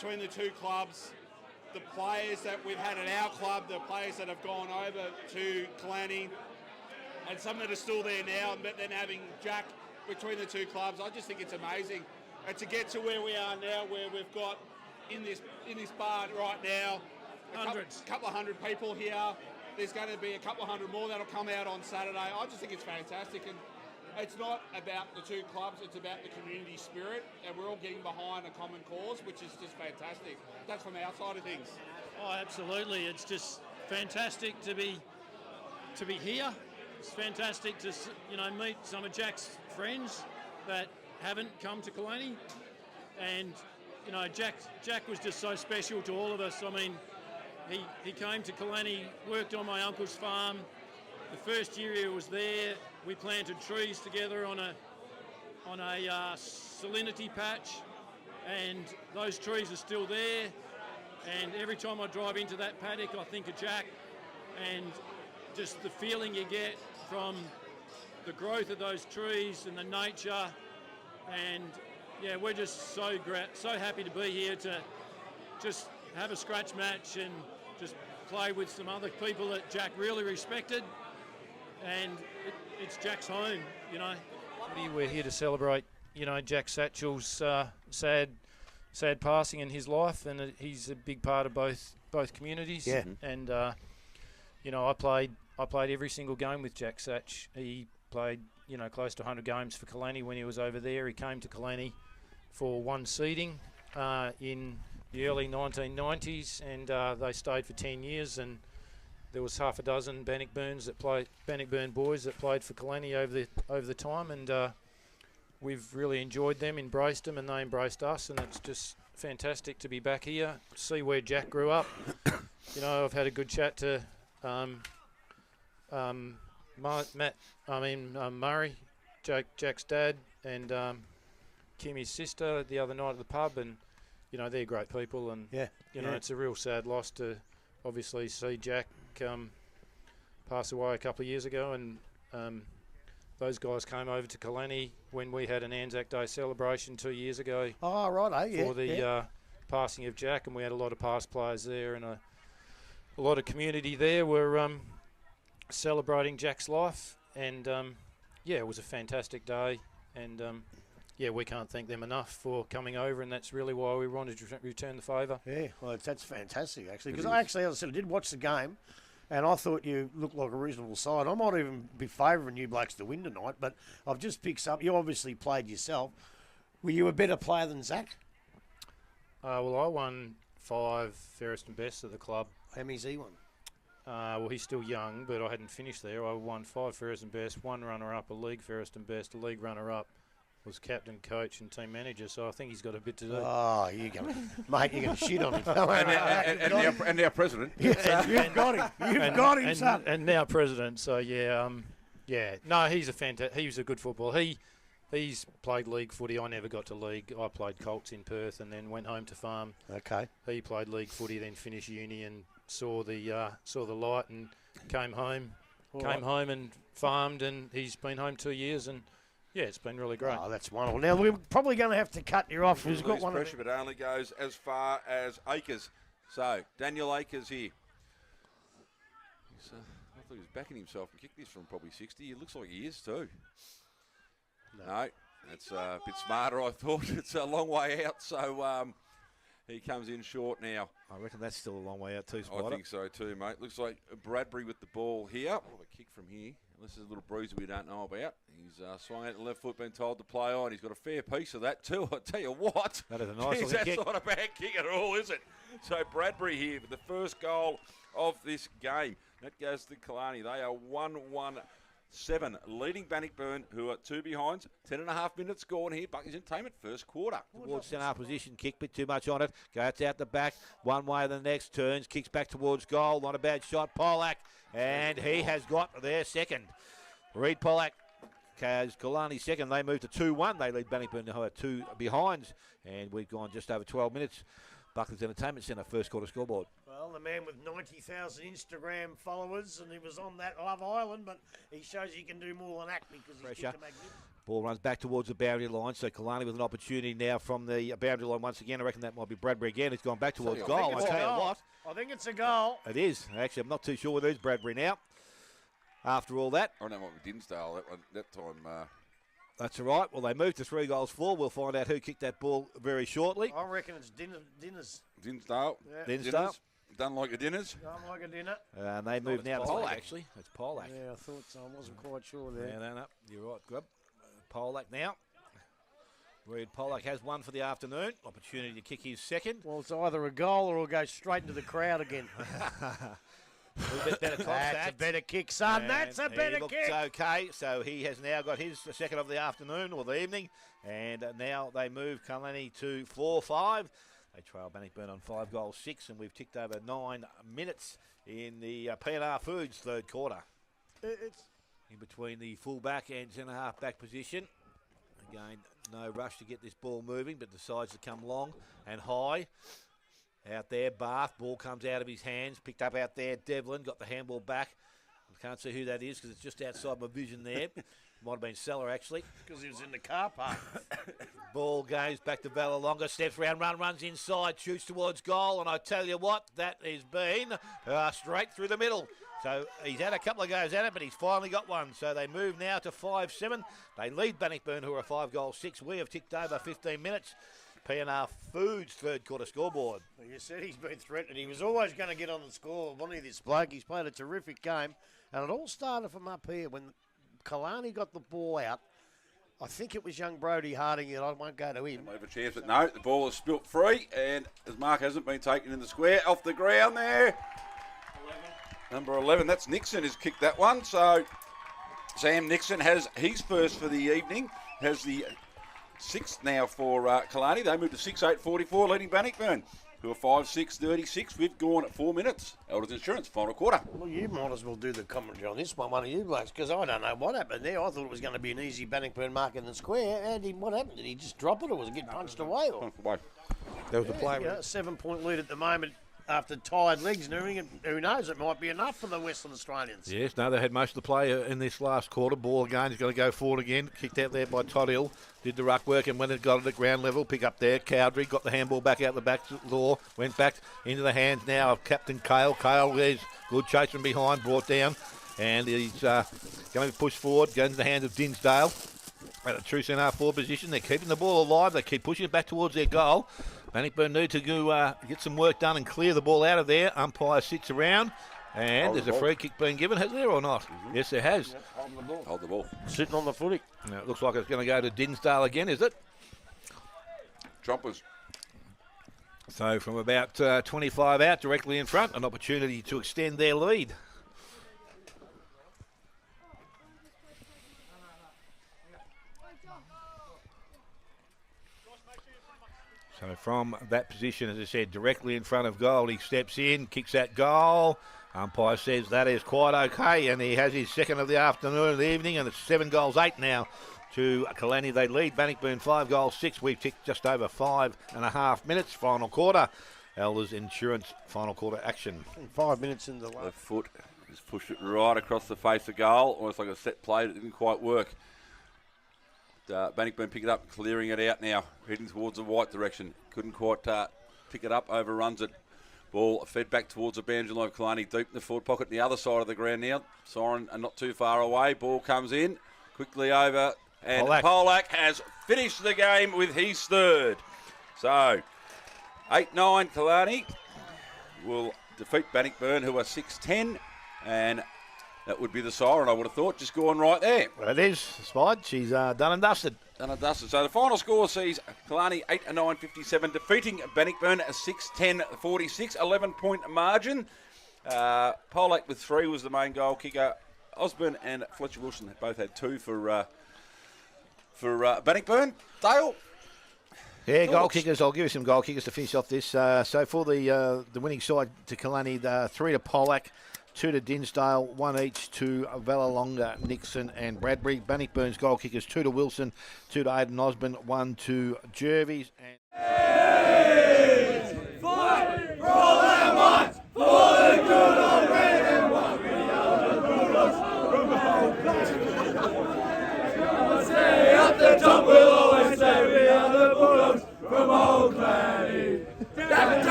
between the two clubs, the players that we've had at our club, the players that have gone over to Kalannie, and some that are still there now, but then having Jack between the two clubs, I just think it's amazing. And to get to where we are now, where we've got in this bar right now, a couple of hundred people here. There's going to be a couple of hundred more that'll come out on Saturday. I just think it's fantastic, and it's not about the two clubs, it's about the community spirit, and we're all getting behind a common cause, which is just fantastic. That's from our side of things. Oh, absolutely. It's just fantastic to be here. It's fantastic to meet some of Jack's friends that haven't come to Kalannie, and Jack was just so special to all of us. I mean, he came to Kalannie, worked on my uncle's farm. The first year he was there, we planted trees together on a salinity patch, and those trees are still there. And every time I drive into that paddock, I think of Jack, and just the feeling you get from the growth of those trees and the nature. And yeah, we're just so happy to be here to just have a scratch match and just play with some other people that Jack really respected. And it's Jack's home, We're here to celebrate, Jack Satchel's sad passing in his life, and he's a big part of both communities. Yeah. And I played every single game with Jack Satch. He played close to 100 games for Kalannie when he was over there. He came to Kalannie for one seeding in the early 1990s, and they stayed for 10 years, and there was half a dozen Bannockburn boys that played for Kalannie over the time, and we've really enjoyed them, embraced them, and they embraced us, and it's just fantastic to be back here, see where Jack grew up. I've had a good chat to Murray, Jack's dad, and Kimmy's sister the other night at the pub, and they're great people, and it's a real sad loss to obviously see Jack pass away a couple of years ago, and those guys came over to Kalannie when we had an Anzac Day celebration 2 years ago. Oh, right, for the passing of Jack, and we had a lot of past players there, and a lot of community there were celebrating Jack's life, and it was a fantastic day, and we can't thank them enough for coming over, and that's really why we wanted to return the favour. Yeah, well, that's fantastic, actually, because as I said, I did watch the game, and I thought you looked like a reasonable side. I might even be favouring you blokes to win tonight, but I've just picked up. You obviously played yourself. Were you a better player than Zach? Well, I won 5 fairest and best at the club. How many's he won? Well, he's still young, but I hadn't finished there. I won 5 fairest and best, 1 runner-up, a league fairest and best, a league runner-up. Was captain, coach, and team manager, so I think he's got a bit to do. Oh, you're going to shit on him. and now president. Yeah, you've got him. You've got him, son. And now president. So no, he's a good footballer. He's played league footy. I never got to league. I played Colts in Perth and then went home to farm. Okay. He played league footy, then finished uni and saw the light and came home. Home and farmed, and he's been home 2 years, and yeah, it's been really great. Oh, that's wonderful. Now, we're probably going to have to cut you off. We've got one pressure, but it only goes as far as Akers. So, Daniel Akers here. I thought he was backing himself and kicked this from probably 60. It looks like he is too. No, that's a bit smarter, I thought. It's a long way out, so he comes in short now. I reckon that's still a long way out too, Spider. I think so too, mate. Looks like Bradbury with the ball here. Oh, a kick from here. This is a little bruiser we don't know about. He's swung out the left foot, been told to play on. He's got a fair piece of that too, I tell you what. That is a nice looking kick. That's not a bad kick at all, is it? So Bradbury here for the first goal of this game. That goes to Kalannie. They are 1-1-7, leading Bannockburn, who are 2 behinds. 10.5 minutes gone here. Bucky's Entertainment, first quarter. Towards centre position, kick, bit too much on it. Goes out the back, one way or the next, turns, kicks back towards goal. Not a bad shot, Pollack, and he has got their second. Reed Pollack has Kalannie second. They move to 2-1. They lead Bannockburn now at 2 behinds, and we've gone just over 12 minutes. Buckley's Entertainment Centre, first quarter scoreboard. Well, the man with 90,000 Instagram followers, and he was on that Love Island, but he shows he can do more than act because he's kicked a magnificent. Ball runs back towards the boundary line, so Kalannie with an opportunity now from the boundary line once again. I reckon that might be Bradbury again. It's gone back towards goal. I tell you what. I think it's a goal. It is. Actually, I'm not too sure whether it is Bradbury now. After all that. I don't know what we Dinsdale that time. That's all right. Well, they moved to 3 goals for. We'll find out who kicked that ball very shortly. I reckon it's Dinners. Dinsdale. Yeah. Dinsdale. Done like a Dinners. Done like a dinner. And they move now to Polak. actually. It's Polak. Yeah, I thought so. I wasn't quite sure there. No. You're right, Grub. Polak now. Reed Polak has one for the afternoon. Opportunity to kick his second. Well, it's either a goal or it'll go straight into the crowd again. A little bit better That's contact. a better kick, son. And That's a better he looked kick. okay, so he has now got his second of the afternoon or the evening. And now they move Kalannie to 4-5. They trail Bannockburn on 5-6, and we've ticked over 9 minutes in the P&R Foods third quarter. It's In between the full-back and centre-half back position. Again, no rush to get this ball moving, but decides to come long and high. Out there, Bath. Ball comes out of his hands. Picked up out there, Devlin. Got the handball back. I can't see who that is because it's just outside my vision there. Might have been Seller, actually. because he was in the car park. Ball goes back to Vallalonga. Steps round, runs inside, shoots towards goal. And I tell you what, that has been straight through the middle. So he's had a couple of goes at it, but he's finally got one. So they move now to 5-7. They lead Bannockburn, who are 5-6. We have ticked over 15 minutes. P&R Foods third quarter scoreboard. Well, you said he's been threatened. He was always going to get on the score. One of this bloke, he's played a terrific game. And it all started from up here when Kalannie got the ball out. I think it was young Brody Harding, and I won't go to him. Might have a chance, but no, the ball is spilt free, and as Mark hasn't been taken in the square, off the ground there. Number 11, that's Nixon, has kicked that one. So Sam Nixon has his first for the evening, has the 6th now for Kalannie. They moved to 6-8-44, leading Bannockburn, who are 5-6-36. We've gone at 4 minutes. Elders Insurance, final quarter. Well, you might as well do the commentary on this one of you blokes, because I don't know what happened there. I thought it was going to be an easy Bannockburn mark in the square. What happened? Did he just drop it, or was it get punched away? Or? There was a play. You know, 7-point lead at the moment after tired legs and everything. And who knows, it might be enough for the Western Australians. Yes, no, they had most of the play in this last quarter. Ball again, he's going to go forward again. Kicked out there by Todd Hill. Did the ruck work, and when it got it at ground level, pick up there. Cowdrey got the handball back out the back door. Went back into the hands now of Captain Cale. Cale, there's good chase from behind, brought down. And he's going to push forward, goes into the hands of Dinsdale. At a true centre-half forward position. They're keeping the ball alive. They keep pushing it back towards their goal. Bannockburn need to go get some work done and clear the ball out of there. Umpire sits around, and there's a free kick being given. Has there or not? Yes, there has. Yep, holding the ball. Hold the ball. Sitting on the footy. Now, it looks like it's going to go to Dinsdale again, is it? Chompers. So from about 25 out, directly in front, an opportunity to extend their lead. So from that position, as I said, directly in front of goal, he steps in, kicks that goal. Umpire says that is quite okay, and he has his second of the afternoon and the evening, and it's 7-8 now to Kalannie. They lead Bannockburn 5-6. We've ticked just over 5.5 minutes. Final quarter. Elders Insurance final quarter action. 5 minutes in the last. Left foot has pushed it right across the face of goal, almost like a set play that didn't quite work. Bannockburn pick it up, clearing it out now, heading towards the white direction. Couldn't quite pick it up, overruns it. Ball fed back towards the boundary line of Kalannie, deep in the forward pocket, on the other side of the ground now. Siren are not too far away. Ball comes in, quickly over, and Polak has finished the game with his third. So, 8-9 Kalannie will defeat Bannockburn, who are 6-10, and that would be the siren, I would have thought, just going right there. Well, it is, Spide. She's done and dusted. Done and dusted. So the final score sees Kalannie 8-9-57, defeating Bannockburn 6-10-46, 11-point margin. Polak with 3 was the main goal kicker. Osborne and Fletcher Wilson both had 2 for Bannockburn. Dale? Yeah, goal kickers. I'll give you some goal kickers to finish off this. So for the winning side to Kalannie, 3 to Polak, 2 to Dinsdale, 1 each to Vallalonga, Nixon and Bradbury. Bannockburn's goal kickers, 2 to Wilson, 2 to Aidan Osborne, 1 to Jervis. Fight for all that wants, for the good of red and white. We are the Bulldogs from home. Say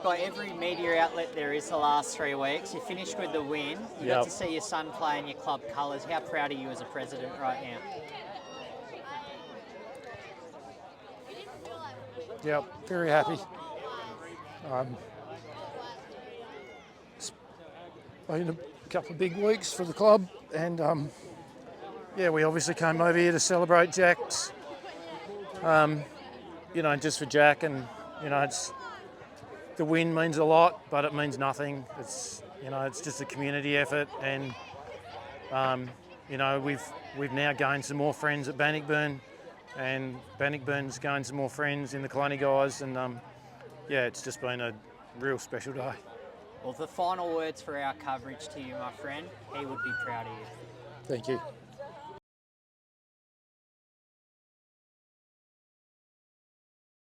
got every media outlet there is the last 3 weeks. You finished with the win. You got to see your son play in your club colours. How proud are you as a president right now? Yep, very happy. It's been a couple of big weeks for the club, and yeah, we obviously came over here to celebrate Jack's. You know, just for Jack, and you know, it's the win means a lot, but it means nothing. It's, you know, it's just a community effort, and you know, we've now gained some more friends at Bannockburn, and Bannockburn's gained some more friends in the Kalannie guys, and yeah, it's just been a real special day. Well, the final words for our coverage to you, my friend. He would be proud of you. Thank you.